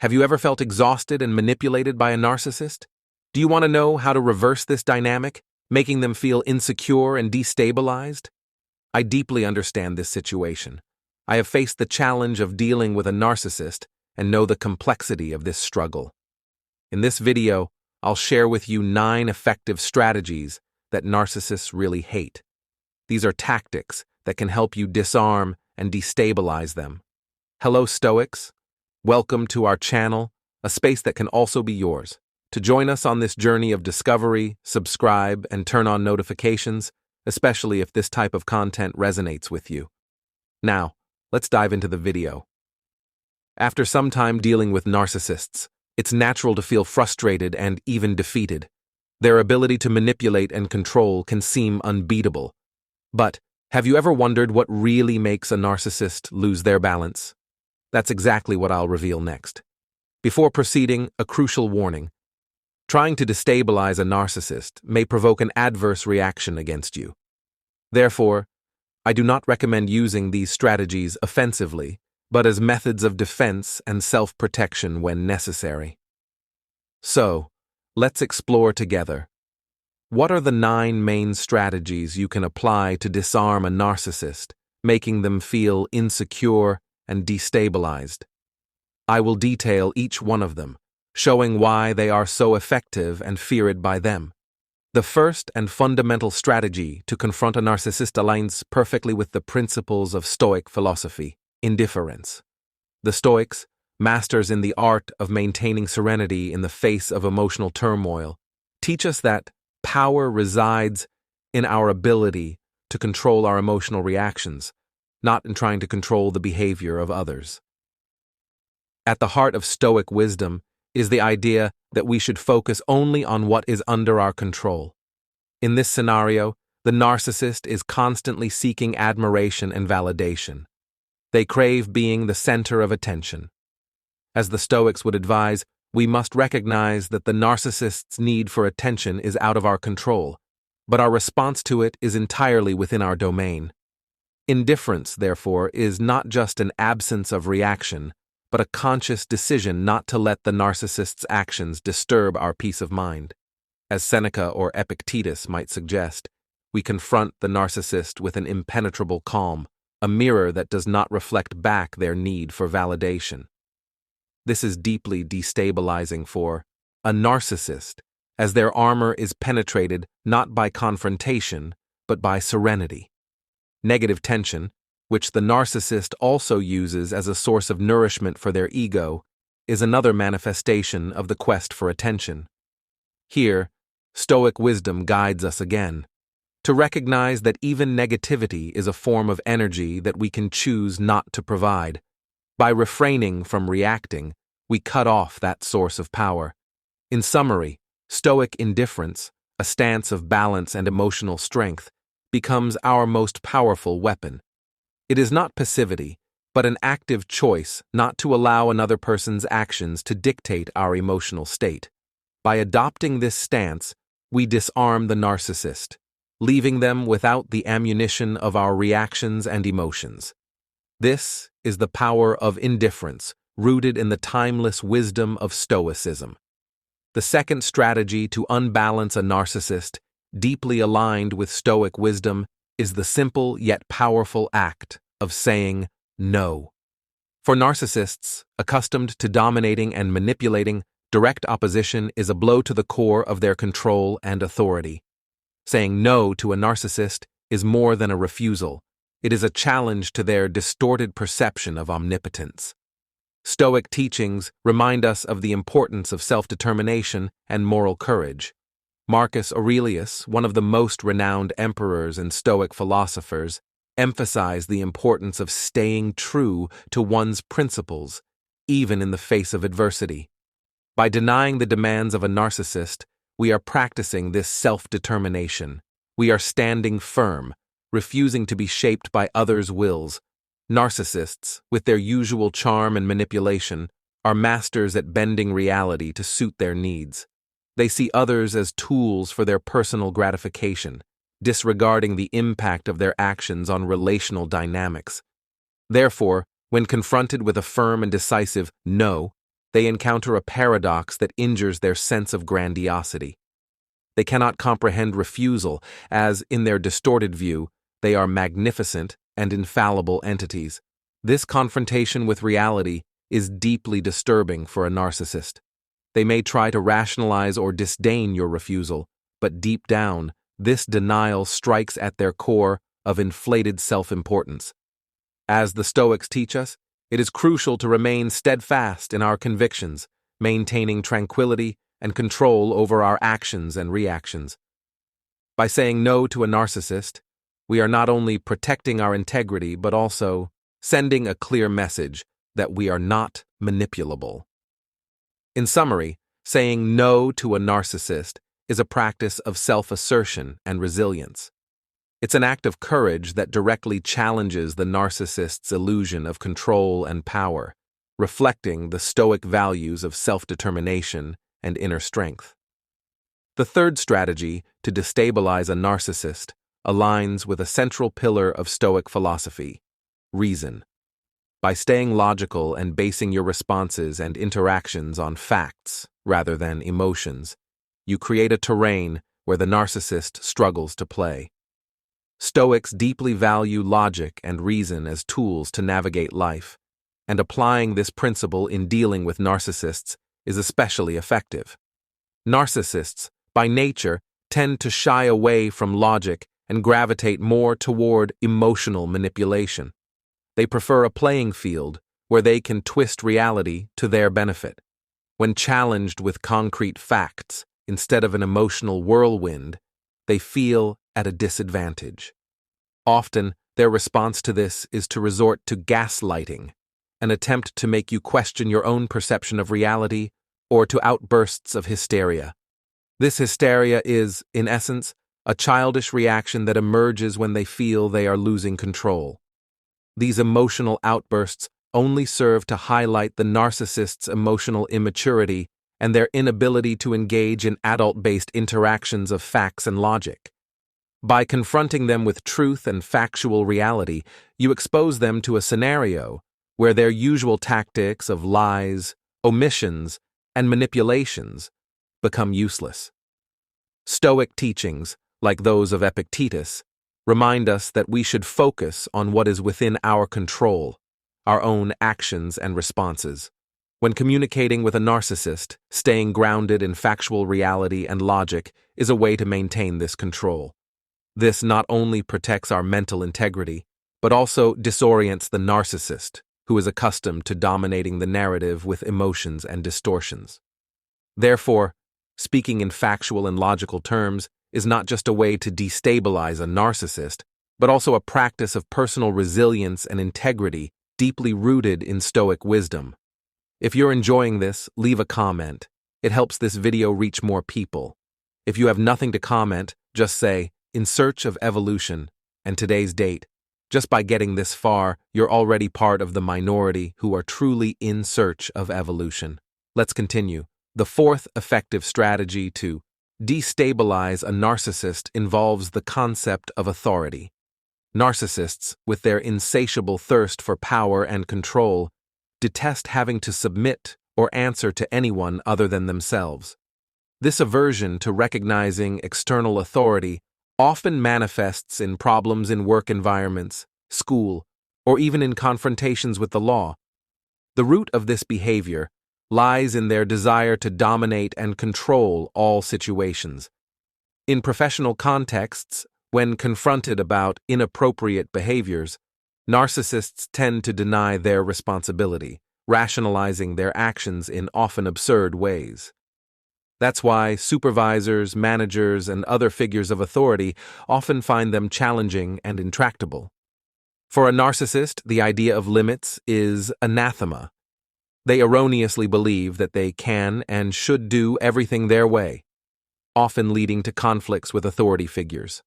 Have you ever felt exhausted and manipulated by a narcissist? Do you want to know how to reverse this dynamic, making them feel insecure and destabilized? I deeply understand this situation. I have faced the challenge of dealing with a narcissist and know the complexity of this struggle. In this video, I'll share with you 9 effective strategies that narcissists really hate. These are tactics that can help you disarm and destabilize them. Hello, Stoics. Welcome to our channel, a space that can also be yours. To join us on this journey of discovery, subscribe and turn on notifications, especially if this type of content resonates with you. Now, let's dive into the video. After some time dealing with narcissists, it's natural to feel frustrated and even defeated. Their ability to manipulate and control can seem unbeatable. But have you ever wondered what really makes a narcissist lose their balance? That's exactly what I'll reveal next. Before proceeding, a crucial warning. Trying to destabilize a narcissist may provoke an adverse reaction against you. Therefore, I do not recommend using these strategies offensively, but as methods of defense and self-protection when necessary. So, let's explore together. What are the 9 main strategies you can apply to disarm a narcissist, making them feel insecure and destabilized? I will detail each one of them, showing why they are so effective and feared by them. The first and fundamental strategy to confront a narcissist aligns perfectly with the principles of Stoic philosophy: indifference. The Stoics, masters in the art of maintaining serenity in the face of emotional turmoil, teach us that power resides in our ability to control our emotional reactions, not in trying to control the behavior of others. At the heart of Stoic wisdom is the idea that we should focus only on what is under our control. In this scenario, the narcissist is constantly seeking admiration and validation. They crave being the center of attention. As the Stoics would advise, we must recognize that the narcissist's need for attention is out of our control, but our response to it is entirely within our domain. Indifference, therefore, is not just an absence of reaction, but a conscious decision not to let the narcissist's actions disturb our peace of mind. As Seneca or Epictetus might suggest, we confront the narcissist with an impenetrable calm, a mirror that does not reflect back their need for validation. This is deeply destabilizing for a narcissist, as their armor is penetrated not by confrontation, but by serenity. Negative tension, which the narcissist also uses as a source of nourishment for their ego, is another manifestation of the quest for attention. Here, Stoic wisdom guides us again, to recognize that even negativity is a form of energy that we can choose not to provide. By refraining from reacting, we cut off that source of power. In summary, Stoic indifference, a stance of balance and emotional strength, becomes our most powerful weapon. It is not passivity, but an active choice not to allow another person's actions to dictate our emotional state. By adopting this stance, we disarm the narcissist, leaving them without the ammunition of our reactions and emotions. This is the power of indifference, rooted in the timeless wisdom of Stoicism. The second strategy to unbalance a narcissist, deeply aligned with Stoic wisdom, is the simple yet powerful act of saying no. For narcissists, accustomed to dominating and manipulating, direct opposition is a blow to the core of their control and authority. Saying no to a narcissist is more than a refusal. It is a challenge to their distorted perception of omnipotence. Stoic teachings remind us of the importance of self-determination and moral courage. Marcus Aurelius, one of the most renowned emperors and Stoic philosophers, emphasized the importance of staying true to one's principles, even in the face of adversity. By denying the demands of a narcissist, we are practicing this self-determination. We are standing firm, refusing to be shaped by others' wills. Narcissists, with their usual charm and manipulation, are masters at bending reality to suit their needs. They see others as tools for their personal gratification, disregarding the impact of their actions on relational dynamics. Therefore, when confronted with a firm and decisive no, they encounter a paradox that injures their sense of grandiosity. They cannot comprehend refusal, as, in their distorted view, they are magnificent and infallible entities. This confrontation with reality is deeply disturbing for a narcissist. They may try to rationalize or disdain your refusal, but deep down, this denial strikes at their core of inflated self-importance. As the Stoics teach us, it is crucial to remain steadfast in our convictions, maintaining tranquility and control over our actions and reactions. By saying no to a narcissist, we are not only protecting our integrity but also sending a clear message that we are not manipulable. In summary, saying no to a narcissist is a practice of self-assertion and resilience. It's an act of courage that directly challenges the narcissist's illusion of control and power, reflecting the Stoic values of self-determination and inner strength. The third strategy to destabilize a narcissist aligns with a central pillar of Stoic philosophy: reason. By staying logical and basing your responses and interactions on facts rather than emotions, you create a terrain where the narcissist struggles to play. Stoics deeply value logic and reason as tools to navigate life, and applying this principle in dealing with narcissists is especially effective. Narcissists, by nature, tend to shy away from logic and gravitate more toward emotional manipulation. They prefer a playing field where they can twist reality to their benefit. When challenged with concrete facts instead of an emotional whirlwind, they feel at a disadvantage. Often, their response to this is to resort to gaslighting, an attempt to make you question your own perception of reality, or to outbursts of hysteria. This hysteria is, in essence, a childish reaction that emerges when they feel they are losing control. These emotional outbursts only serve to highlight the narcissist's emotional immaturity and their inability to engage in adult-based interactions of facts and logic. By confronting them with truth and factual reality, you expose them to a scenario where their usual tactics of lies, omissions, and manipulations become useless. Stoic teachings, like those of Epictetus, remind us that we should focus on what is within our control, our own actions and responses. When communicating with a narcissist, staying grounded in factual reality and logic is a way to maintain this control. This not only protects our mental integrity, but also disorients the narcissist, who is accustomed to dominating the narrative with emotions and distortions. Therefore, speaking in factual and logical terms is not just a way to destabilize a narcissist, but also a practice of personal resilience and integrity deeply rooted in Stoic wisdom. If you're enjoying this, leave a comment. It helps this video reach more people. If you have nothing to comment, just say, "In search of evolution," and today's date. Just by getting this far, you're already part of the minority who are truly in search of evolution. Let's continue. The fourth effective strategy to destabilize a narcissist involves the concept of authority. Narcissists, with their insatiable thirst for power and control, detest having to submit or answer to anyone other than themselves. This aversion to recognizing external authority often manifests in problems in work environments, school, or even in confrontations with the law. The root of this behavior lies in their desire to dominate and control all situations. In professional contexts, when confronted about inappropriate behaviors, narcissists tend to deny their responsibility, rationalizing their actions in often absurd ways. That's why supervisors, managers, and other figures of authority often find them challenging and intractable. For a narcissist, the idea of limits is anathema. They erroneously believe that they can and should do everything their way, often leading to conflicts with authority figures.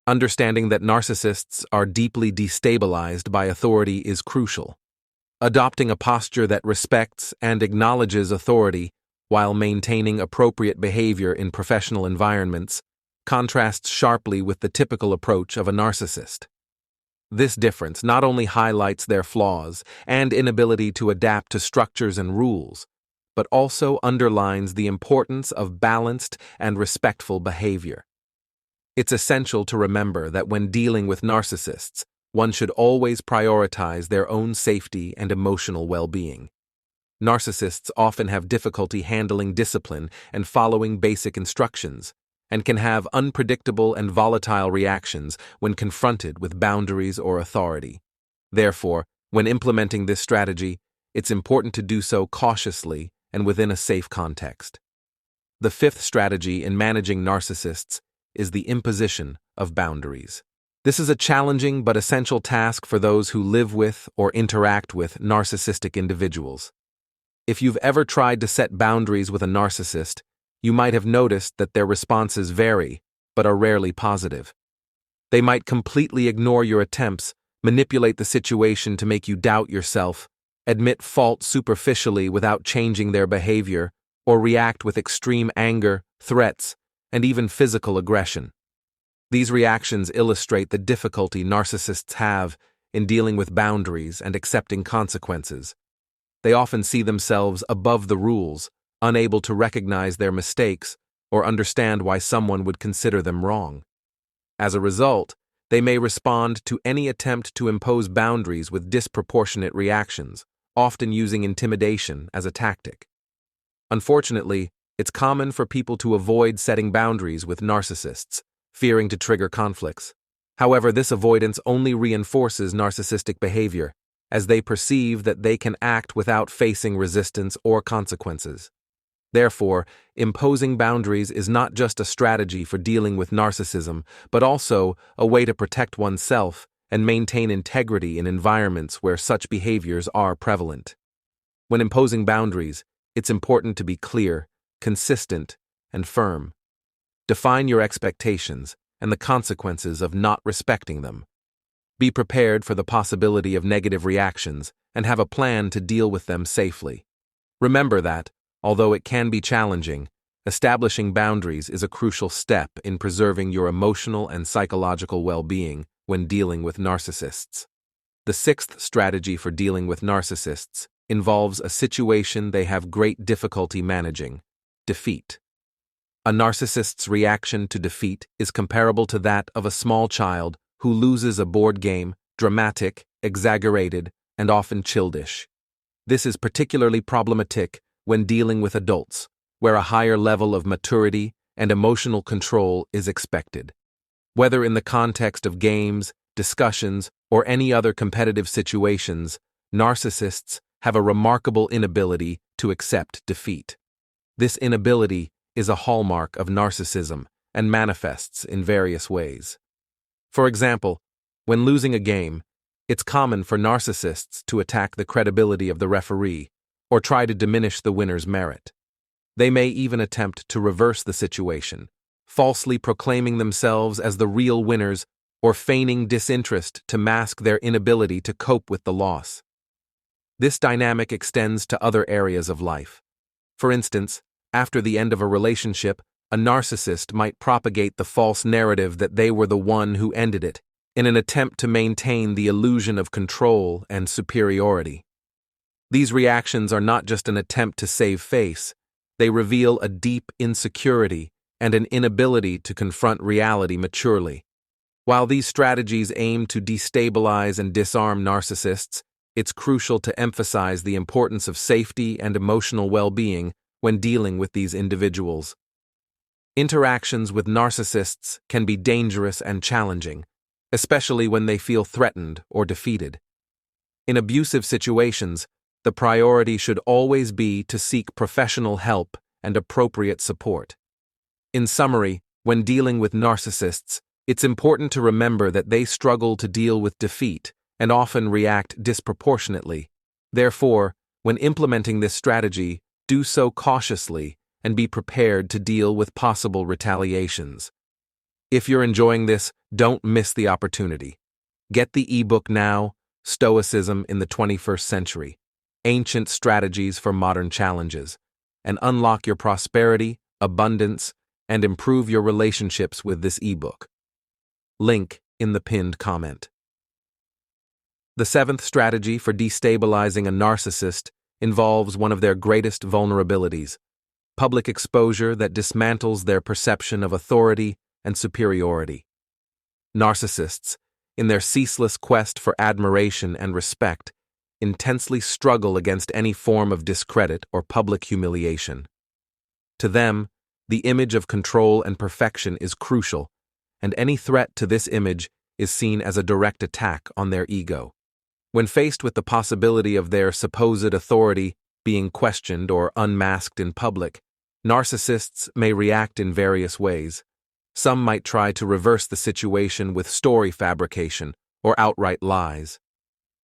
Understanding that narcissists are deeply destabilized by authority is crucial. Adopting a posture that respects and acknowledges authority while maintaining appropriate behavior in professional environments contrasts sharply with the typical approach of a narcissist. This difference not only highlights their flaws and inability to adapt to structures and rules, but also underlines the importance of balanced and respectful behavior. It's essential to remember that when dealing with narcissists, one should always prioritize their own safety and emotional well-being. Narcissists often have difficulty handling discipline and following basic instructions, and can have unpredictable and volatile reactions when confronted with boundaries or authority. Therefore, when implementing this strategy, it's important to do so cautiously and within a safe context. The fifth strategy in managing narcissists is the imposition of boundaries. This is a challenging but essential task for those who live with or interact with narcissistic individuals. If you've ever tried to set boundaries with a narcissist, you might have noticed that their responses vary, but are rarely positive. They might completely ignore your attempts, manipulate the situation to make you doubt yourself, admit fault superficially without changing their behavior, or react with extreme anger, threats, and even physical aggression. These reactions illustrate the difficulty narcissists have in dealing with boundaries and accepting consequences. They often see themselves above the rules, unable to recognize their mistakes or understand why someone would consider them wrong. As a result, they may respond to any attempt to impose boundaries with disproportionate reactions, often using intimidation as a tactic. Unfortunately, it's common for people to avoid setting boundaries with narcissists, fearing to trigger conflicts. However, this avoidance only reinforces narcissistic behavior, as they perceive that they can act without facing resistance or consequences. Therefore, imposing boundaries is not just a strategy for dealing with narcissism, but also a way to protect oneself and maintain integrity in environments where such behaviors are prevalent. When imposing boundaries, it's important to be clear, consistent, and firm. Define your expectations and the consequences of not respecting them. Be prepared for the possibility of negative reactions and have a plan to deal with them safely. Remember that, although it can be challenging, establishing boundaries is a crucial step in preserving your emotional and psychological well-being when dealing with narcissists. The sixth strategy for dealing with narcissists involves a situation they have great difficulty managing: defeat. A narcissist's reaction to defeat is comparable to that of a small child who loses a board game, dramatic, exaggerated, and often childish. This is particularly problematic when dealing with adults, where a higher level of maturity and emotional control is expected. Whether in the context of games, discussions, or any other competitive situations, narcissists have a remarkable inability to accept defeat. This inability is a hallmark of narcissism and manifests in various ways. For example, when losing a game, it's common for narcissists to attack the credibility of the referee or try to diminish the winner's merit. They may even attempt to reverse the situation, falsely proclaiming themselves as the real winners or feigning disinterest to mask their inability to cope with the loss. This dynamic extends to other areas of life. For instance, after the end of a relationship, a narcissist might propagate the false narrative that they were the one who ended it, in an attempt to maintain the illusion of control and superiority. These reactions are not just an attempt to save face, they reveal a deep insecurity and an inability to confront reality maturely. While these strategies aim to destabilize and disarm narcissists, it's crucial to emphasize the importance of safety and emotional well-being when dealing with these individuals. Interactions with narcissists can be dangerous and challenging, especially when they feel threatened or defeated. In abusive situations, the priority should always be to seek professional help and appropriate support. In summary, when dealing with narcissists, it's important to remember that they struggle to deal with defeat and often react disproportionately. Therefore, when implementing this strategy, do so cautiously and be prepared to deal with possible retaliations. If you're enjoying this, don't miss the opportunity. Get the ebook now, Stoicism in the 21st Century: Ancient Strategies for Modern Challenges, and unlock your prosperity, abundance, and improve your relationships with this ebook. Link in the pinned comment. The seventh strategy for destabilizing a narcissist involves one of their greatest vulnerabilities: public exposure that dismantles their perception of authority and superiority. Narcissists, in their ceaseless quest for admiration and respect, intensely struggle against any form of discredit or public humiliation. To them, the image of control and perfection is crucial, and any threat to this image is seen as a direct attack on their ego. When faced with the possibility of their supposed authority being questioned or unmasked in public, narcissists may react in various ways. Some might try to reverse the situation with story fabrication or outright lies.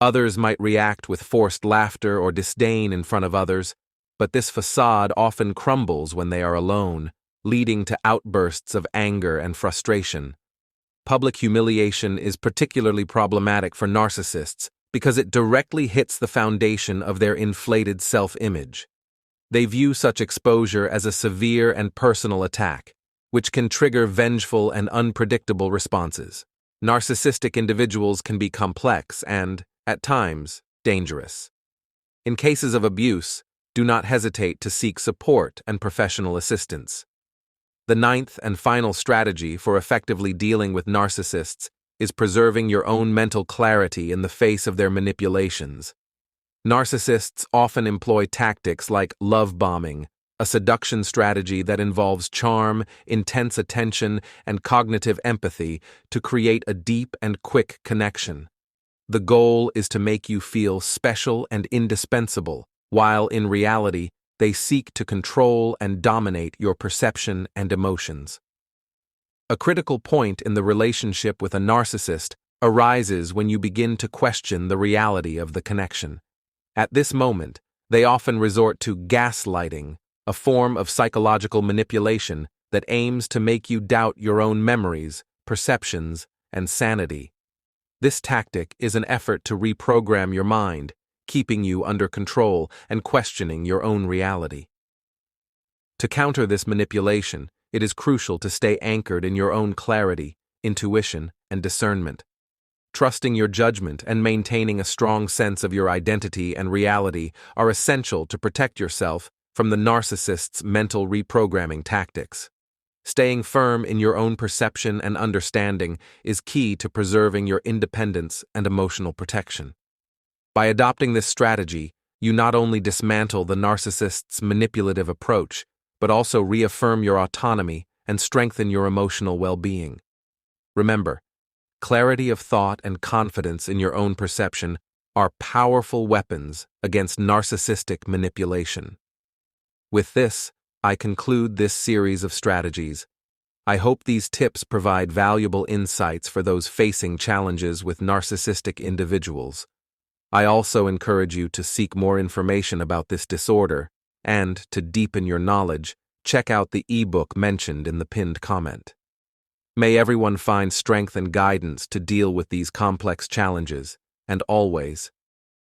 Others might react with forced laughter or disdain in front of others, but this facade often crumbles when they are alone, leading to outbursts of anger and frustration. Public humiliation is particularly problematic for narcissists because it directly hits the foundation of their inflated self-image. They view such exposure as a severe and personal attack, which can trigger vengeful and unpredictable responses. Narcissistic individuals can be complex and, at times, dangerous. In cases of abuse, do not hesitate to seek support and professional assistance. The ninth and final strategy for effectively dealing with narcissists is preserving your own mental clarity in the face of their manipulations. Narcissists often employ tactics like love bombing, a seduction strategy that involves charm, intense attention, and cognitive empathy to create a deep and quick connection. The goal is to make you feel special and indispensable, while in reality, they seek to control and dominate your perception and emotions. A critical point in the relationship with a narcissist arises when you begin to question the reality of the connection. At this moment, they often resort to gaslighting, a form of psychological manipulation that aims to make you doubt your own memories, perceptions, and sanity. This tactic is an effort to reprogram your mind, keeping you under control and questioning your own reality. To counter this manipulation, it is crucial to stay anchored in your own clarity, intuition, and discernment. Trusting your judgment and maintaining a strong sense of your identity and reality are essential to protect yourself from the narcissist's mental reprogramming tactics. Staying firm in your own perception and understanding is key to preserving your independence and emotional protection. By adopting this strategy, you not only dismantle the narcissist's manipulative approach, but also reaffirm your autonomy and strengthen your emotional well-being. Remember, clarity of thought and confidence in your own perception are powerful weapons against narcissistic manipulation. With this, I conclude this series of strategies. I hope these tips provide valuable insights for those facing challenges with narcissistic individuals. I also encourage you to seek more information about this disorder, and, to deepen your knowledge, check out the ebook mentioned in the pinned comment. May everyone find strength and guidance to deal with these complex challenges, and always,